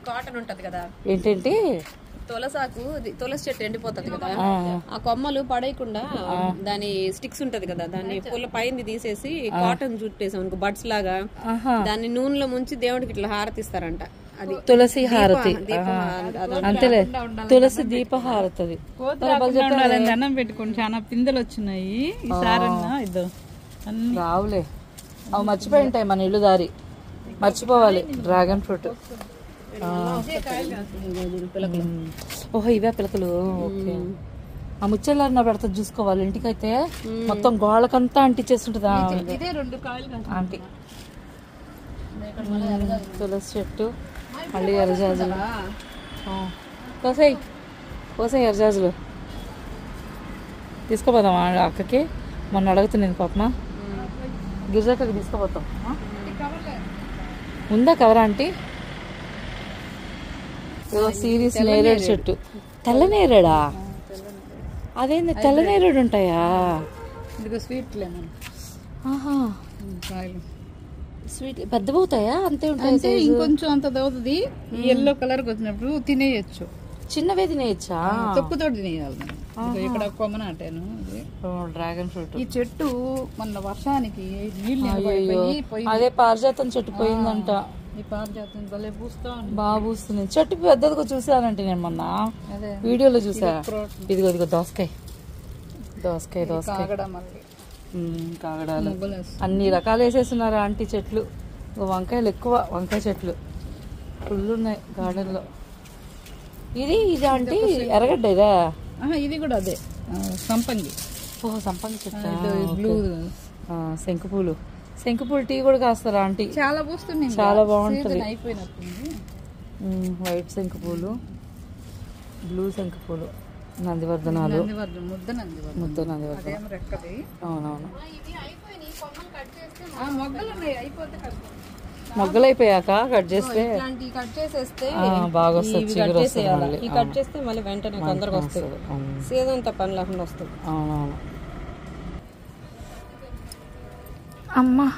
Cotton ఉంటది కదా, ఏంటంటే తులసాకు, తులసి చెట్టు ఎండిపోతుంది కదా, ఆ కొమ్మలు పడేయకుండా దాని స్టిక్స్ ఉంటది కదా, దాన్ని పూల పైన తీసేసి కాటన్ చుట్టేసాం బడ్స్ లాగా, దాన్ని నూనెలో ముంచి దేవుడికి ఇట్లా హారతిస్తారంట. అది తులసి హారతి అంతేలే, తులసి దీప హారతి. దండం పెట్టుకోండి, చాలా పిందెలు వచ్చినాయి ఈసారి. ఇద్దో రావులే, అవి మర్చిపోయి ఉంటాయి మన ఇల్లు దారి, మర్చిపోవాలి. Dragon fruit. ఓహో ఇవే పిలకలు. ఓకే, ఆ ముచ్చెల్లారిన పెడతా చూసుకోవాలి. ఇంటికైతే మొత్తం గోళ్ళకంతా అంటించేస్తుంటదా ఆంటీ. తులసి చెట్టు, మళ్ళీ ఎర్రజాజులు. కోసాయి కోసాయి ఎర్రజాజులు తీసుకోపోదాం అక్కకి. మొన్న అడుగుతున్నాను పాపమా, గిరిజాకకి తీసుకోపోతాం. ఉందా కవరా ఆంటీ? సిరీస్ నేరేడు చెట్టు. తెల్ల నేరేడా? అదేంది తెల్ల నేరేడు ఉంటాయా? Sweet lemon. ఆహా, స్వీట్ పెద్దగా అవుతాయా? అంతే ఉంటాయి, ఇంకొంచెం అంత అవుతుంది. ఎల్లో కలర్ వచ్చినప్పుడు తినేయచ్చు. చిన్నవే తినేయచ్చా? తొక్కుతో తినేయాలి. ఇక్కడ కొమ్మ నాటాను. Dragon fruit. ఈ చెట్టు మొన్న వర్షానికి నీళ్ళు, అదే పారిజాతం చెట్టు పోయిందంట. ఈ పారిజాతం భలే పూస్తా బాగా పూస్తుంది. చెట్టు పెద్దదిగా చూసానంటే నేను మొన్న వీడియోలో చూసా. ఇదిగో ఇదిగో దోసకాయ దోసకాయ దోసకాయ కాగడాలు అన్ని రకాలు వేసేస్తున్నారు ఆంటీ. చెట్లు వంకాయలు ఎక్కువ, వంకాయ చెట్లు ఫుల్ ఉన్నాయి గార్డెన్ లో. ఇది ఇది ఆంటీ ఎర్రగడ్డ ఇదా? ఇది కూడా అదే సంపంగి. ఓహో సంపంగి చెట్టు. శంకుపూలు, శంకుపూలు టీ కూడా కాస్తారా ఆంటీ? చాలా పూస్తుంది, చాలా బాగుంటుంది. అయిపోయినట్టుంది. వైట్ శంకుపూలు, బ్లూ శంకుపూలు, నందివర్ధనాలు, ముద్ద నందివర్ధనం. అవునవును. మొగ్గలు అయిపోయాక కట్ చేస్తే బాగా వస్తుంది. కట్ చేస్తే మళ్ళీ వెంటనే తొందరగా వస్తుంది. సీజన్ తో పని లేకుండా వస్తుంది. అవునవును. అమ్మా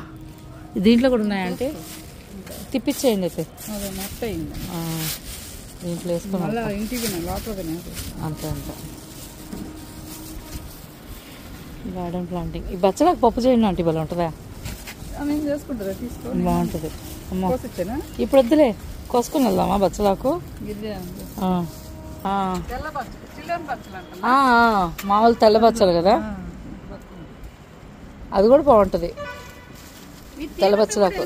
దీంట్లో కూడా ఉన్నాయంటే తిప్పించేయండి అయితే. దీంట్లో వేసుకున్నాం అంతే అంతే. Garden planting. ఈ బచ్చలకు పప్పు చేయండి ఆంటీ, భలే ఉంటుందా? బాగుంటుంది. అమ్మా ఇప్పుడు వద్దులే, కోసుకుని వెళ్దామా బచ్చలాకు? మామూలు తెల్ల బచ్చలు కదా, అది కూడా బాగుంటుంది తెల్ల బచ్చలాకు.